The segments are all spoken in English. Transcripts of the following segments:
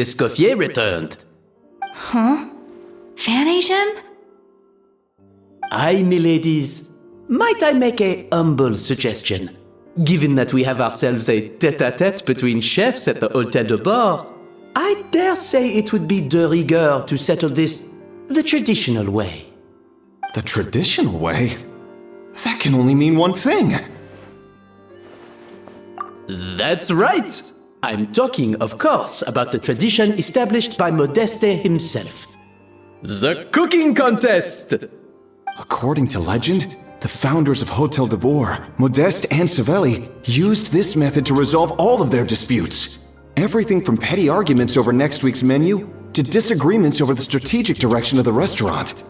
Escoffier returned. Huh? Vanisham? Aye, miladies. Might I make a humble suggestion? Given that we have ourselves a tête-à-tête between chefs at the Hôtel de Bord, I dare say it would be de rigueur to settle this the traditional way. The traditional way? That can only mean one thing. That's right! I'm talking, of course, about the tradition established by Modeste himself. The cooking contest! According to legend, the founders of Hôtel de Bord, Modeste and Savelli, used this method to resolve all of their disputes. Everything from petty arguments over next week's menu to disagreements over the strategic direction of the restaurant.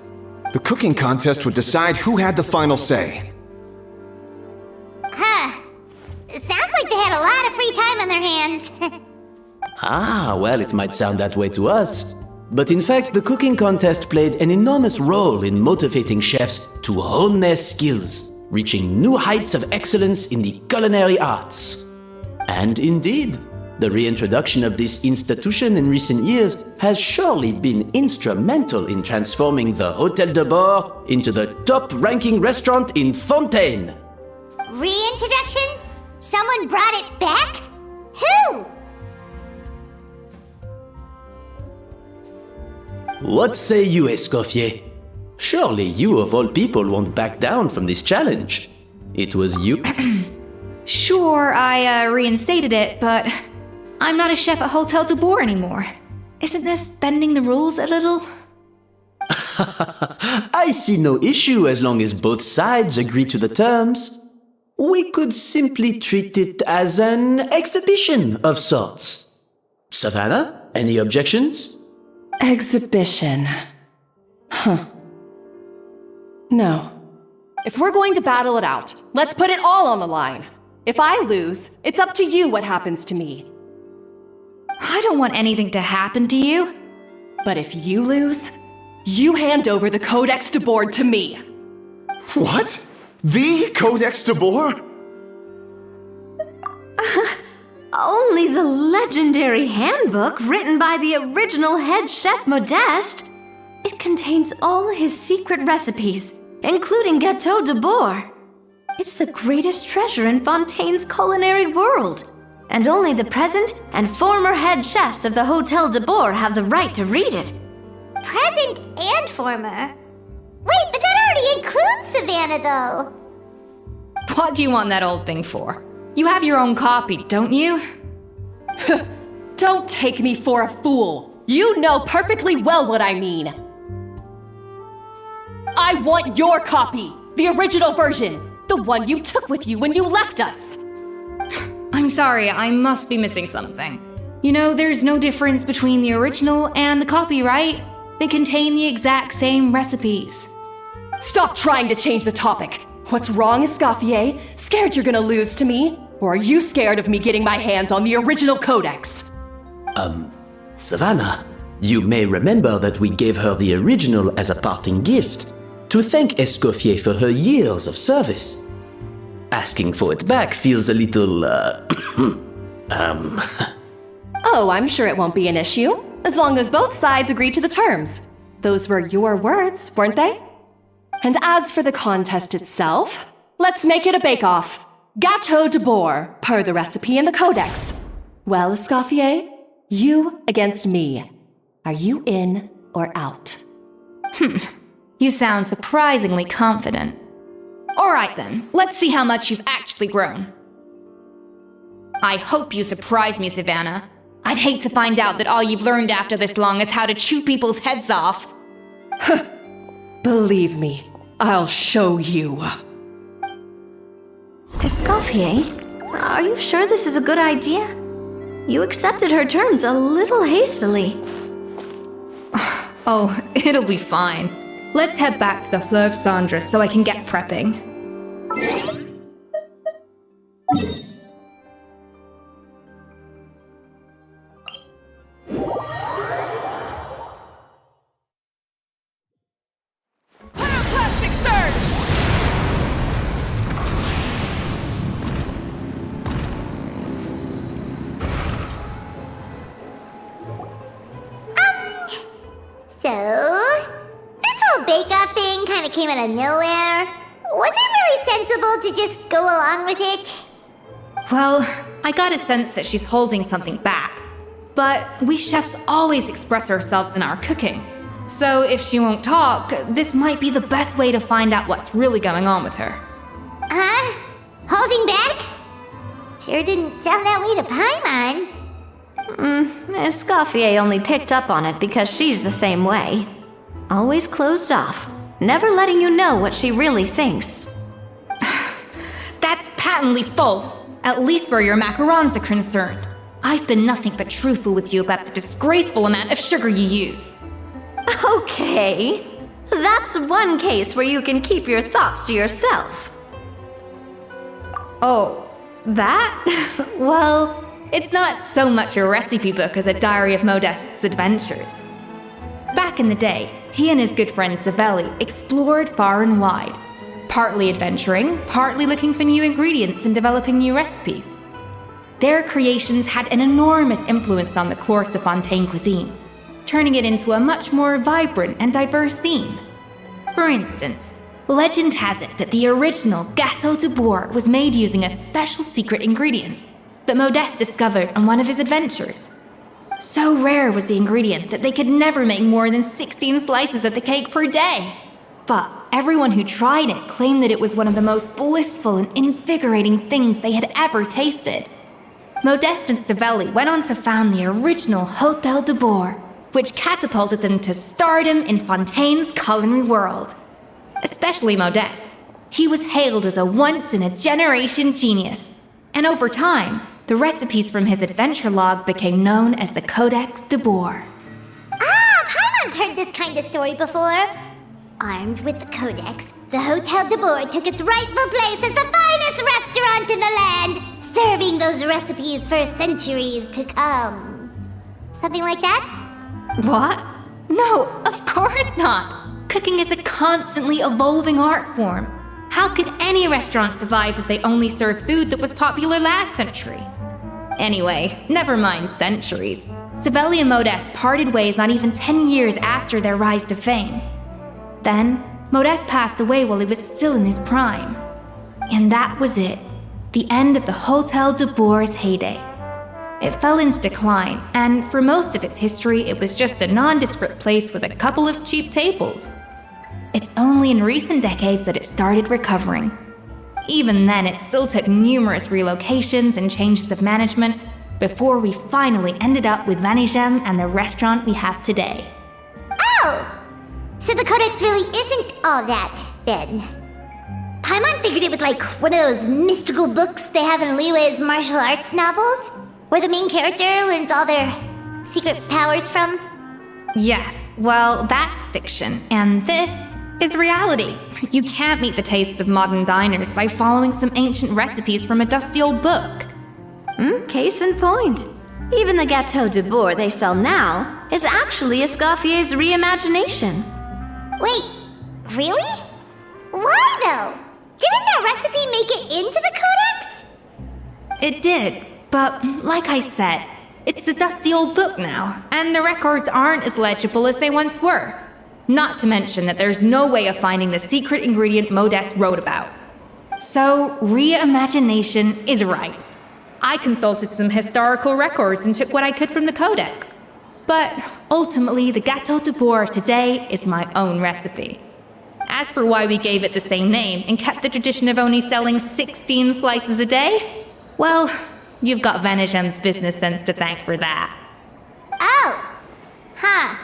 The cooking contest would decide who had the final say. It sounds like they had a lot of free time on their hands. Well, it might sound that way to us. But in fact, the cooking contest played an enormous role in motivating chefs to hone their skills, reaching new heights of excellence in the culinary arts. And indeed, the reintroduction of this institution in recent years has surely been instrumental in transforming the Hôtel de Bord into the top-ranking restaurant in Fontaine. Reintroduction? Someone brought it back? Who? What say you, Escoffier? Surely you of all people won't back down from this challenge. It was you... Sure, I reinstated it, but I'm not a chef at Hôtel de Bord anymore. Isn't this bending the rules a little? I see no issue as long as both sides agree to the terms. We could simply treat it as an exhibition of sorts. Savannah, any objections? Exhibition. Huh. No. If we're going to battle it out, let's put it all on the line. If I lose, it's up to you what happens to me. I don't want anything to happen to you. But if you lose, you hand over the Codex de Bord to me. What? The Codex de Bord? Only the legendary handbook written by the original head chef Modeste. It contains all his secret recipes, including Gâteau de Bord. It's the greatest treasure in Fontaine's culinary world, and only the present and former head chefs of the Hôtel de Bord have the right to read it. Present and former? Wait, but that already includes Savannah, though. What do you want that old thing for? You have your own copy, don't you? Don't take me for a fool. You know perfectly well what I mean. I want your copy, the original version, the one you took with you when you left us. I'm sorry, I must be missing something. You know, there's no difference between the original and the copy, right? They contain the exact same recipes. Stop trying to change the topic. What's wrong, Escoffier? Scared you're gonna lose to me? Or are you scared of me getting my hands on the original codex? Savannah, you may remember that we gave her the original as a parting gift to thank Escoffier for her years of service. Asking for it back feels a little, Oh, I'm sure it won't be an issue, as long as both sides agree to the terms. Those were your words, weren't they? And as for the contest itself, let's make it a bake-off. Gâteau de Bord, per the recipe in the codex. Well, Escoffier, you against me. Are you in or out? You sound surprisingly confident. Alright then, let's see how much you've actually grown. I hope you surprise me, Savannah. I'd hate to find out that all you've learned after this long is how to chew people's heads off. Believe me, I'll show you. Escoffier, are you sure this is a good idea? You accepted her terms a little hastily. Oh, it'll be fine. Let's head back to the Fleuve Cendres so I can get prepping. Pyroclastic surge! So, this whole bake-off thing kind of came out of nowhere. Was it really sensible to just go along with it? Well, I got a sense that she's holding something back. But we chefs always express ourselves in our cooking. So if she won't talk, this might be the best way to find out what's really going on with her. Huh? Holding back? Sure didn't sound that way to Paimon. Escoffier only picked up on it because she's the same way. Always closed off, never letting you know what she really thinks. That's patently false, at least where your macarons are concerned. I've been nothing but truthful with you about the disgraceful amount of sugar you use. Okay, that's one case where you can keep your thoughts to yourself. Oh, that? Well, it's not so much a recipe book as a diary of Modeste's adventures. Back in the day, he and his good friend Savelli explored far and wide, partly adventuring, partly looking for new ingredients and developing new recipes. Their creations had an enormous influence on the course of Fontaine cuisine, turning it into a much more vibrant and diverse scene. For instance, legend has it that the original Gâteau de Bourg was made using a special secret ingredient that Modeste discovered on one of his adventures. So rare was the ingredient that they could never make more than 16 slices of the cake per day. But everyone who tried it claimed that it was one of the most blissful and invigorating things they had ever tasted. Modeste and Savelli went on to found the original Hôtel de Bourg, which catapulted them to stardom in Fontaine's culinary world. Especially Modeste. He was hailed as a once-in-a-generation genius, and over time, the recipes from his adventure log became known as the Codex de Bourg. Paimon's heard this kind of story before. Armed with the Codex, the Hôtel de Bourg took its rightful place as the finest restaurant in the land, serving those recipes for centuries to come. Something like that? What? No, of course not! Cooking is a constantly evolving art form. How could any restaurant survive if they only served food that was popular last century? Anyway, never mind centuries. Savelli and Modeste parted ways not even 10 years after their rise to fame. Then, Modeste passed away while he was still in his prime. And that was it. The end of the Hôtel de Bourg's heyday. It fell into decline, and for most of its history, it was just a nondescript place with a couple of cheap tables. It's only in recent decades that it started recovering. Even then, it still took numerous relocations and changes of management before we finally ended up with Vanigem and the restaurant we have today. Oh! So the Codex really isn't all that, then. Paimon figured it was like one of those mystical books they have in Liyue's martial arts novels, where the main character learns all their secret powers from. Yes, well, that's fiction, and this is reality. You can't meet the tastes of modern diners by following some ancient recipes from a dusty old book. Case in point. Even the Gâteau de Bourg they sell now is actually Escoffier's reimagination. Wait, really? Why though? Didn't that recipe make it into the Codex? It did, but like I said, it's a dusty old book now, and the records aren't as legible as they once were. Not to mention that there's no way of finding the secret ingredient Modeste wrote about. So, reimagination is right. I consulted some historical records and took what I could from the Codex. But ultimately, the Gâteau de Bourg of today is my own recipe. As for why we gave it the same name and kept the tradition of only selling 16 slices a day, well, you've got Vanigem's business sense to thank for that. Oh! Huh.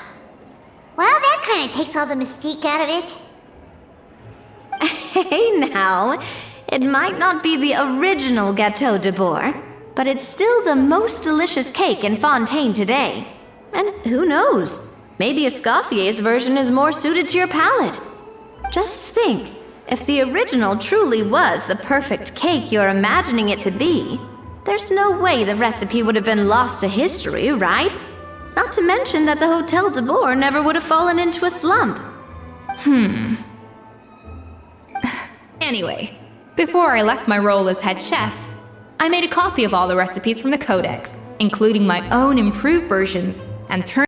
Well, that kind of takes all the mystique out of it. Hey now, it might not be the original Gâteau de Bourg, but it's still the most delicious cake in Fontaine today. And who knows, maybe Escoffier's version is more suited to your palate. Just think, if the original truly was the perfect cake you're imagining it to be, there's no way the recipe would have been lost to history, right? Not to mention that the Hôtel de Bourg never would have fallen into a slump. Anyway, before I left my role as head chef, I made a copy of all the recipes from the Codex, including my own improved versions, and turned